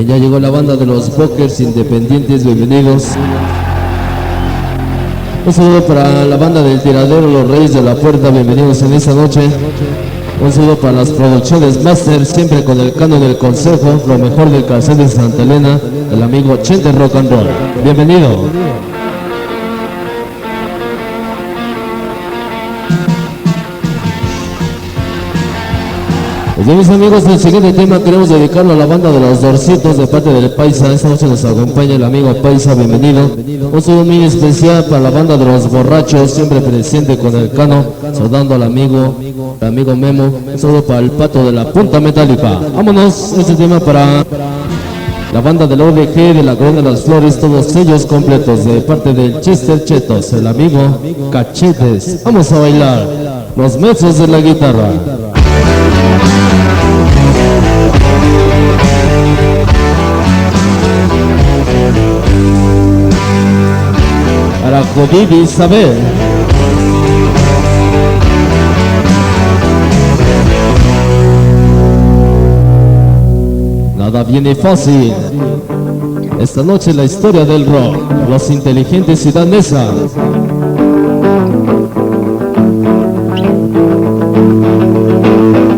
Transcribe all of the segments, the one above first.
Ya llegó la banda de los Pokers Independientes, bienvenidos. Un saludo para la banda del Tiradero, los Reyes de la Puerta, bienvenidos en esta noche. Un saludo para las producciones Master, siempre con el canon del consejo, lo mejor del calzado de Santa Elena, el amigo Chente Rock and Roll. Bienvenido. Pues mis amigos, el siguiente tema queremos dedicarlo a la banda de los Dorcitos de parte del Paisa. Esta noche nos acompaña el amigo Paisa, bienvenido. Un saludo muy especial para la banda de los Borrachos, siempre presente con el cano, saludando al amigo Memo. Un saludo para el Pato de la Punta Metálica. Vámonos, este tema para la banda del OVG de la Corona de las Flores, todos ellos completos de parte del Chester Chetos, el amigo Cachetes. Vamos a bailar los mezos de la guitarra. Para Judith Isabel. Nada viene fácil. Esta noche la historia del rock, los inteligentes Ciudad Neza.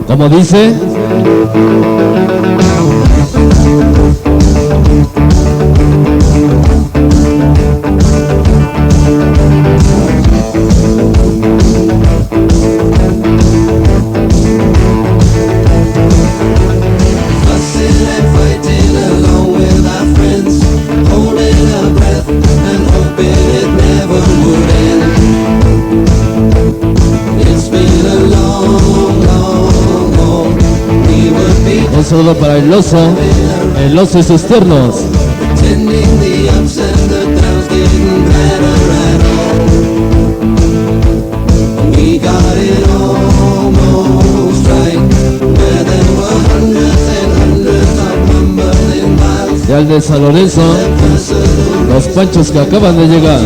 ¿Cómo dice? Un saludo para el oso y sus tiernos. Y al de San Lorenzo, los panchos que acaban de llegar.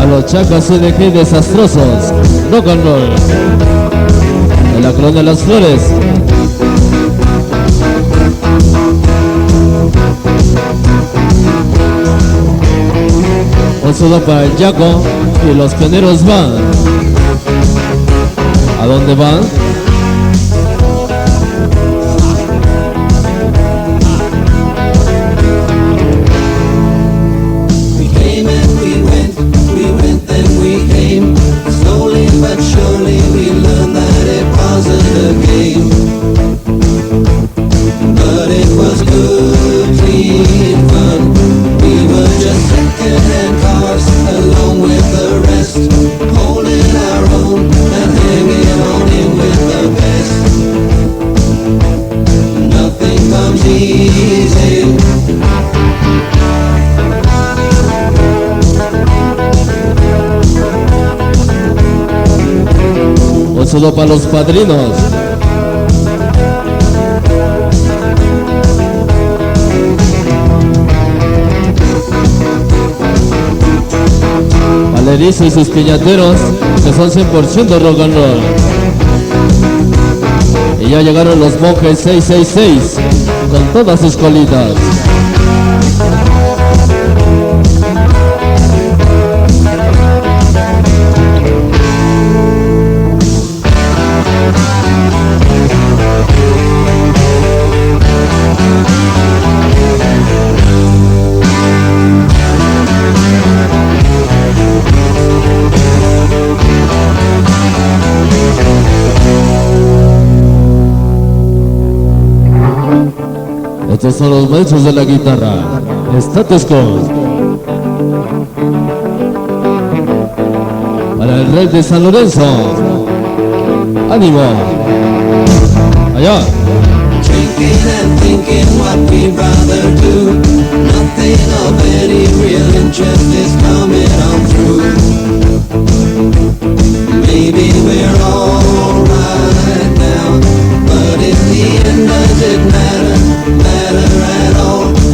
Los chacas CDG desastrosos, rock and roll, en la Corona de las Flores. Un saludo para el Yaco y los pioneros van. ¿A dónde van? Un saludo para los padrinos. Valerizo y sus piñateros, que son 100% rock and roll. Y ya llegaron los monjes 666 con todas sus colitas. Estos son los maestros de la guitarra. Status Quo. Para el rey de San Lorenzo. ¡Ánimo! Allá. Drinking and thinking what we'd rather do. Nothing of any real interest is coming on through. Maybe we're all right now, but in the end does it matter at all?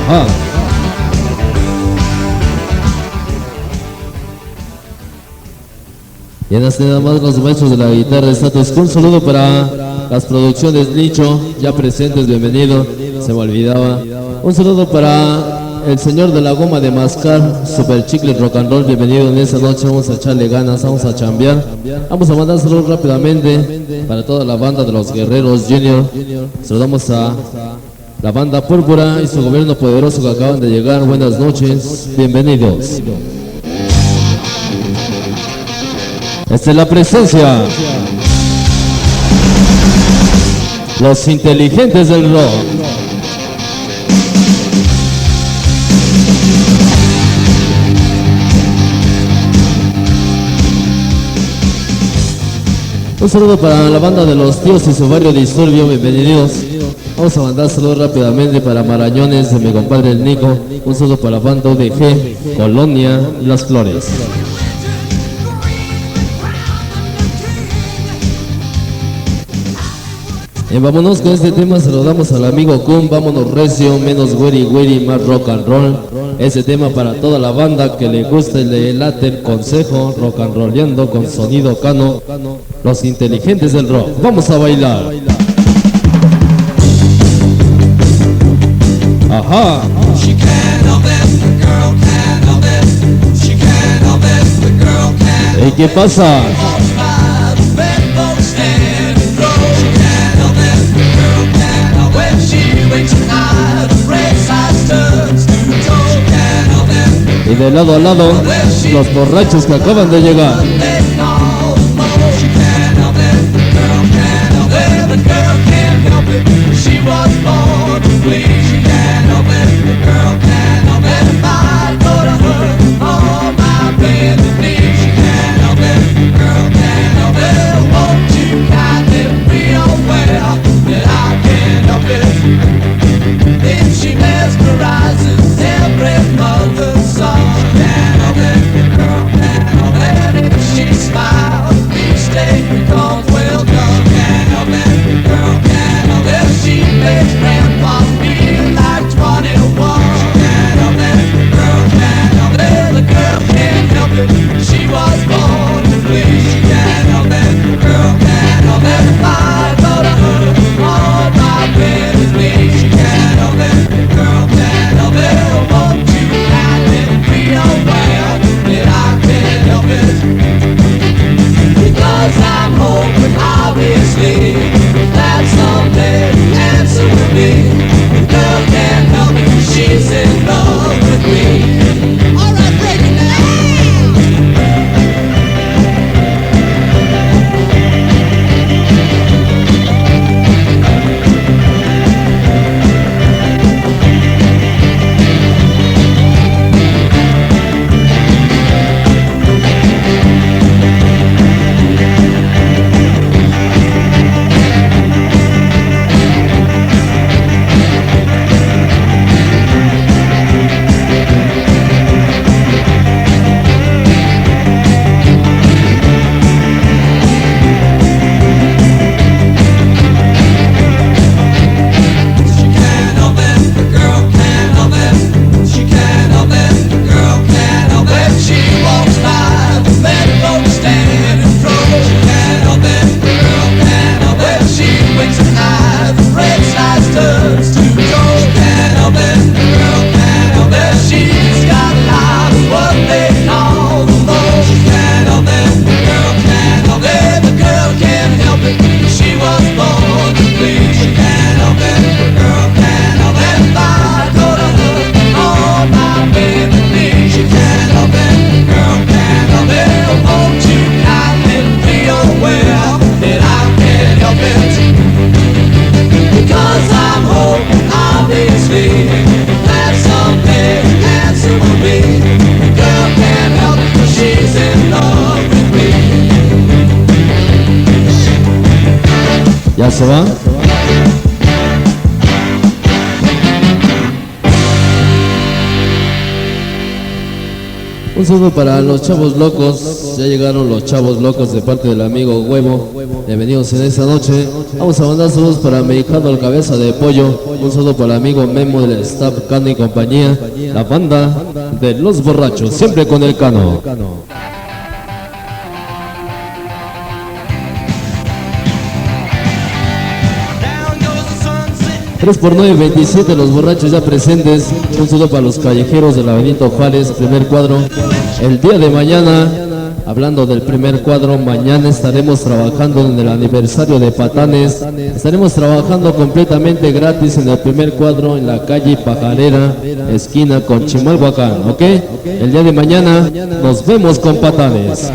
Ajá. Y en este nada más los maestros de la guitarra status. Un saludo para las producciones Nicho, ya presentes, bienvenido. Se me olvidaba. Un saludo para el señor de la goma de mascar, Super Chicle Rock and Roll, bienvenido. En esta noche vamos a echarle ganas, vamos a chambear. Vamos a mandar saludos rápidamente para toda la banda de los Guerreros Junior. Saludamos a la banda Púrpura y su gobierno poderoso que acaban de llegar. Buenas noches, bienvenidos. Esta es la presencia. Los inteligentes del rock. Un saludo para la banda de los tíos y su barrio Disturbio, bienvenidos. Vamos a mandar saludos rápidamente para Marañones de mi compadre el Nico. Un saludo para la banda ODG, Colonia, Las Flores. Y vámonos con este tema, saludamos al amigo Kun, vámonos recio, menos güeri, más rock and roll. Ese tema para toda la banda que le gusta y le late el consejo, rock and rolleando con sonido cano, los inteligentes del rock. Vamos a bailar. Ajá. ¿Y qué pasa? Y de lado a lado, los borrachos que acaban de llegar. Because I'm home. Un saludo para los chavos locos. Ya llegaron los chavos locos de parte del amigo Huevo. Bienvenidos en esta noche. Vamos a mandar saludos para Mexicano el Cabeza de Pollo. Un saludo para el amigo Memo del staff Cano y compañía. La banda de Los Borrachos, siempre con el Cano. 3x9, 27, Los Borrachos ya presentes. Un saludo para los callejeros de la Benito Juárez, primer cuadro. El día de mañana, hablando del primer cuadro, mañana estaremos trabajando en el aniversario de Patanes. Estaremos trabajando completamente gratis en el primer cuadro en la calle Pajarera, esquina con Chimalhuacán, ¿ok? El día de mañana nos vemos con Patanes.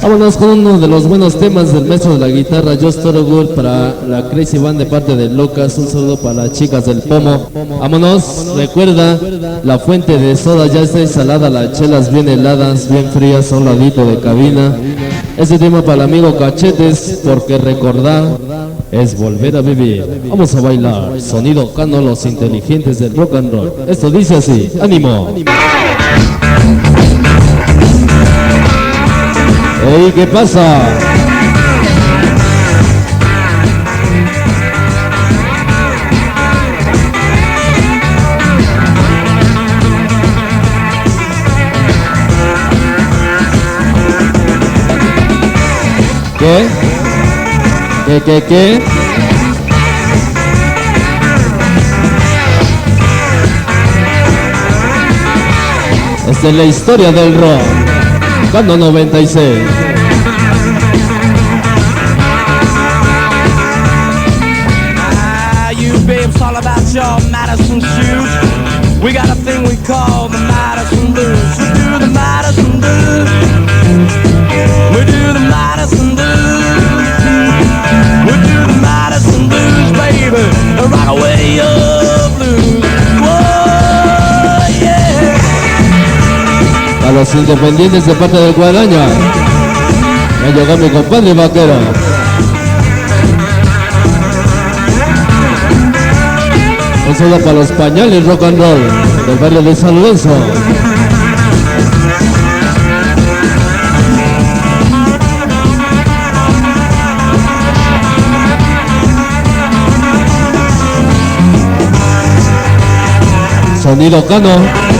Vámonos con uno de los buenos temas del maestro de la guitarra, Just Thorogood, para la Crazy Band de parte de Lucas. Un saludo para las chicas del Pomo. Vámonos, recuerda, la fuente de soda ya está instalada, las chelas bien heladas, bien frías, a un ladito de cabina. Este tema para el amigo Cachetes, porque recordar es volver a vivir. Vamos a bailar, sonido Cano, los inteligentes del rock and roll. Esto dice así, ánimo. Ey, ¿qué pasa? ¿Qué? ¿Qué? Esta es la historia del rock. Cano 96. It's all about your Madison shoes. We got a thing we call the Madison Blues. We do the Madison Blues. We do the Madison Blues. We do the Madison Blues, baby. Right away your blues. Whoa, yeah. A los independientes de parte del Guadaña. Ya llegó mi compadre vaquero. Un saludo para los pañales rock and roll del barrio de San Lorenzo. Sonido Cano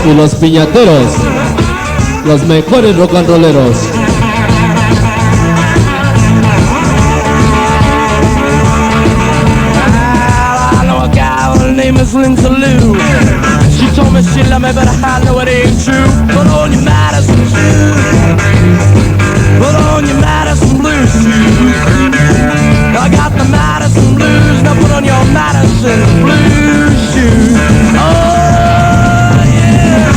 y los piñateros, los mejores rock and rolleros. Miss Lindsay Lou. She told me she loved me, but I know it ain't true. Put on your Madison shoes. Put on your Madison blues shoes. I got the Madison blues. Now put on your Madison blues shoes. Oh, yeah.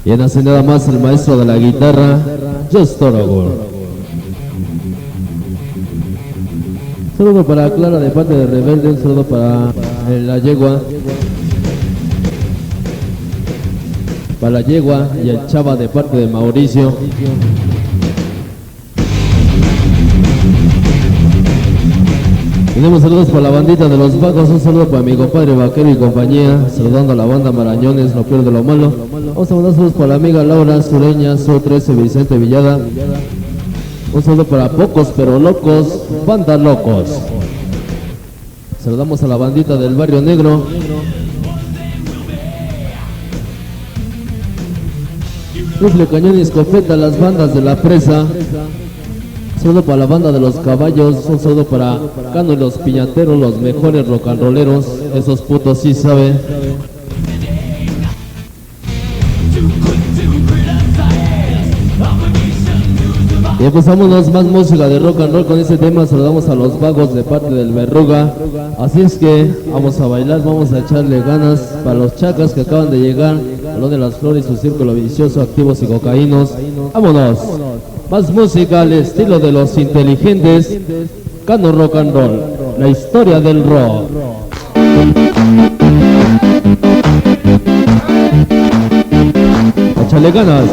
Y en hace nada más el maestro de la guitarra, Just Thorogood. Saludo para Clara de parte de Rebelde, un saludo para la yegua. Para la yegua y el chava de parte de Mauricio. Tenemos saludos para la bandita de los vagos, un saludo para mi compadre Vaquero y compañía, saludando a la banda Marañones, lo peor de lo malo. Vamos a mandar saludos para la amiga Laura Sureña, Sur 13, Vicente Villada. Un saludo para Pocos pero Locos, Banda Locos. Saludamos a la bandita del Barrio Negro. Rifle, cañón y escopeta, las bandas de la presa. Un saludo para la banda de los caballos, un saludo para Cano y los piñateros, los mejores rock and rolleros, esos putos sí saben. Y empezamos más música de rock and roll con este tema. Saludamos a los vagos de parte del Verruga. Así es que vamos a bailar, vamos a echarle ganas para los chacas que acaban de llegar, Salón de las Flores, su círculo vicioso, activos y cocaínos. Vámonos. Más música al estilo de los inteligentes. Cano Rock and Roll, la historia del rock. Échale ganas.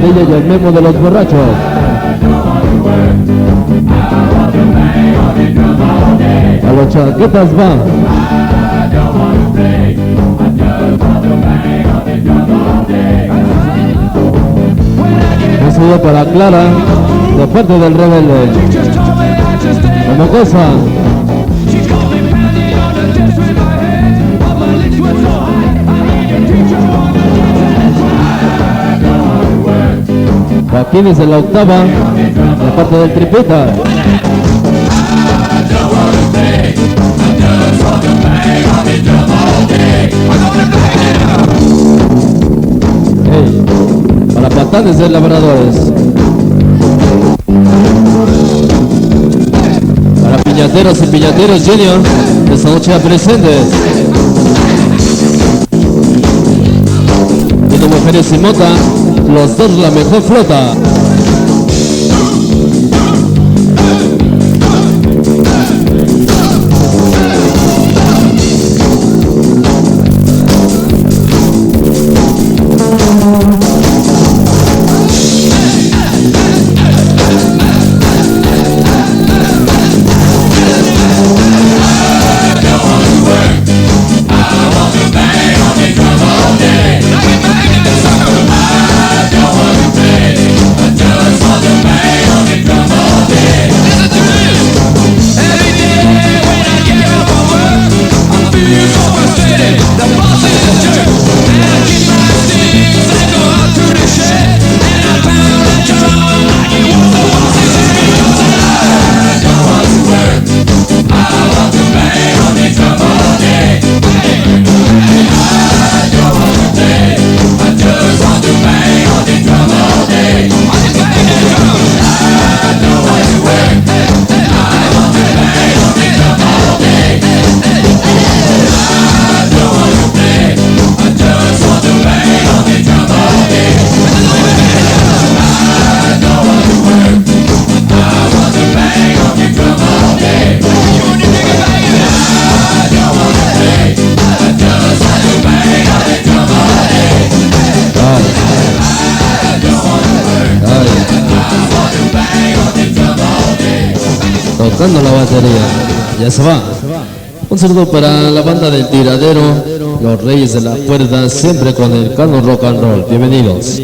Y el memo de los borrachos. A los chaquetas va. Un saludo para Clara de parte del Rebelde. Como cosa. Joaquín es en la octava, la parte del Tripita. Hey, para patanes de labradores. Para piñateros y piñateros junior, esta noche presentes. Viendo mujeres y mota. Los dos la mejor flota. Tocando la batería, ya se va. Un saludo para la banda del Tiradero, los Reyes de la Puerta, siempre con el Cano Rock and Roll. Bienvenidos.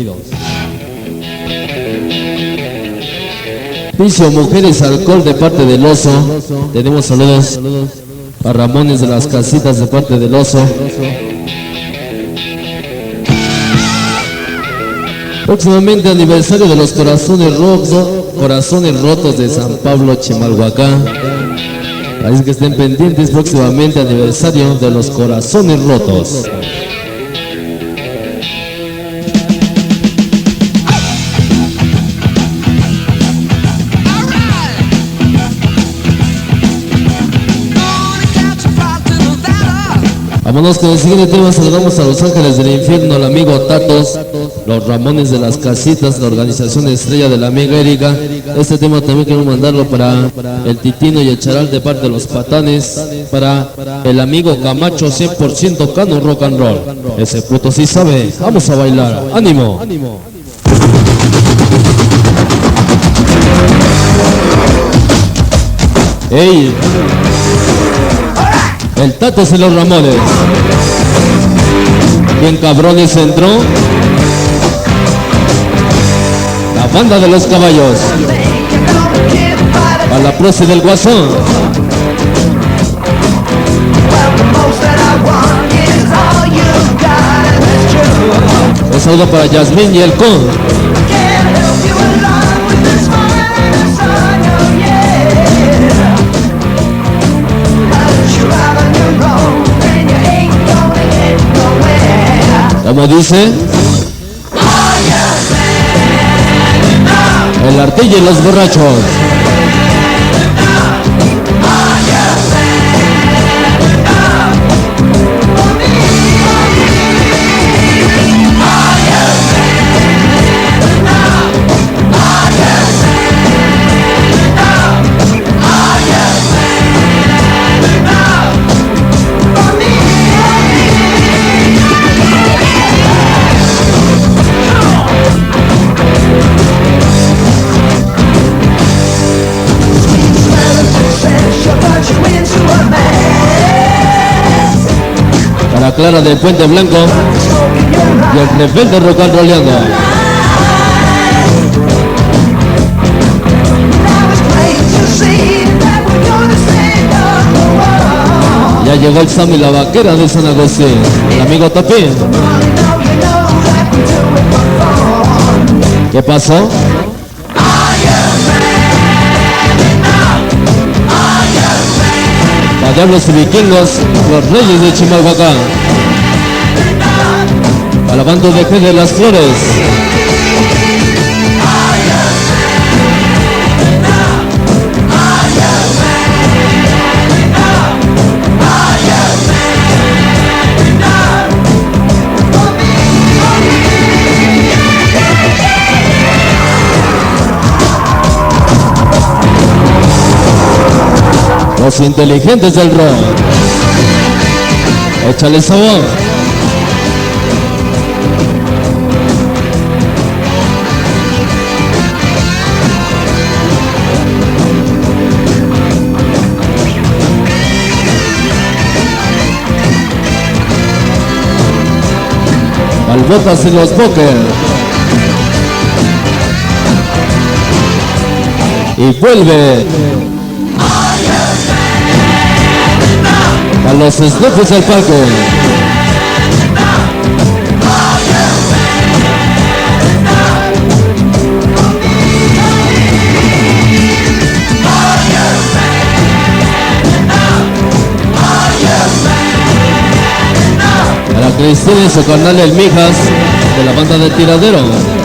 Vicio, mujeres, alcohol de parte del oso. Tenemos saludos a Ramones de las Casitas de parte del oso. Próximamente aniversario de los corazones rotos de San Pablo, Chimalhuacán. Así que estén pendientes, próximamente aniversario de los corazones rotos. Vámonos con el siguiente tema. Saludamos a Los Ángeles del Infierno, al amigo Tatos, los Ramones de las Casitas, la organización Estrella de la amiga Erika. Este tema también quiero mandarlo para el Titino y el Charal de parte de los Patanes, para el amigo Camacho 100% Cano Rock and Roll. Ese puto sí sabe. Vamos a bailar. ¡Ánimo! ¡Ey! El Tatos y los Ramones. Bien cabrones entró la banda de los caballos. A la proce del Guasón. Un saludo para Yasmín y el Con. Como dice el Artilla y los Borrachos. Para Clara del Puente Blanco y el rebelde rock and rollando. Ya llegó el Sammy la vaquera de San Agustín, el amigo Tapín. ¿Qué pasó? A Diablos y Vikingos, los Reyes de Chimalhuacán. A la banda de G de las Flores. Los inteligentes del rock. Échale sabor. Balbotas y los Boker. Y vuelve a los Snoopers del palco. Para Cristina y su carnal El Mijas de la banda de Tiradero.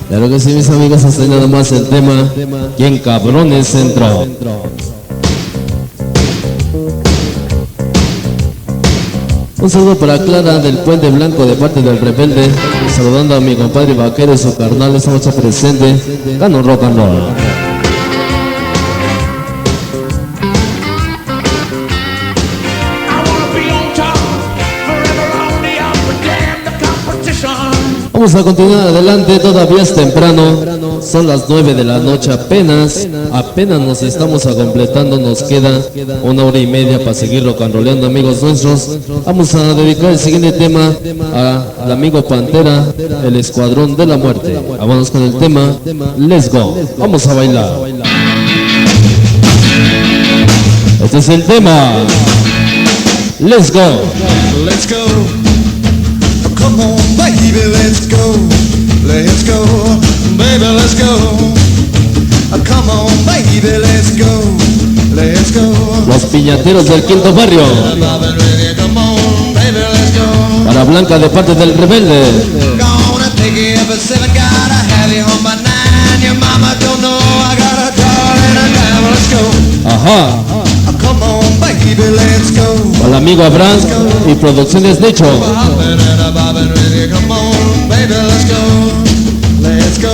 Claro que sí, mis amigos, hasta ahí nada más el tema. ¿Quién cabrones entró? Un saludo para Clara del Puente Blanco de parte del Rebelde. Saludando a mi compadre vaquero y su carnal, esta noche presente. Cano Rock and Roll. Vamos a continuar adelante, todavía es temprano. son las 9 de la noche apenas nos estamos completando, nos queda 1 hora y media para seguir rock and rollando, amigos nuestros. Vamos a dedicar el siguiente tema al amigo Pantera, el Escuadrón de la Muerte. Vamos con el tema Let's Go, vamos a bailar. Este es el tema Let's Go. Let's go. Come on, baby, let's go. Let's go, baby, let's go. Come on, baby, let's go. Let's go. Los piñateros del quinto barrio. Come on, baby, let's go. Para Blanca de parte del Rebelde. Gonna take you up at 7, gotta have you home by 9. Your mama don't know I got a darling and a let's go. Ajá. Come on, baby, let's go. Para el amigo Abraham y Producciones Nicho. Come on, baby, let's go. Let's go.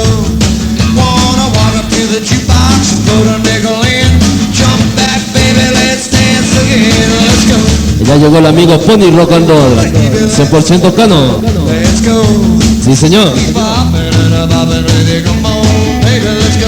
Wanna walk up to the jukebox and put a nickel in. Jump back, baby, let's dance again. Let's go. Y ya llegó el amigo Pony Rock and Roll, 100% Cano. Let's go. Sí, señor. Keep bopping and a bopping, ready, come on, baby, let's go.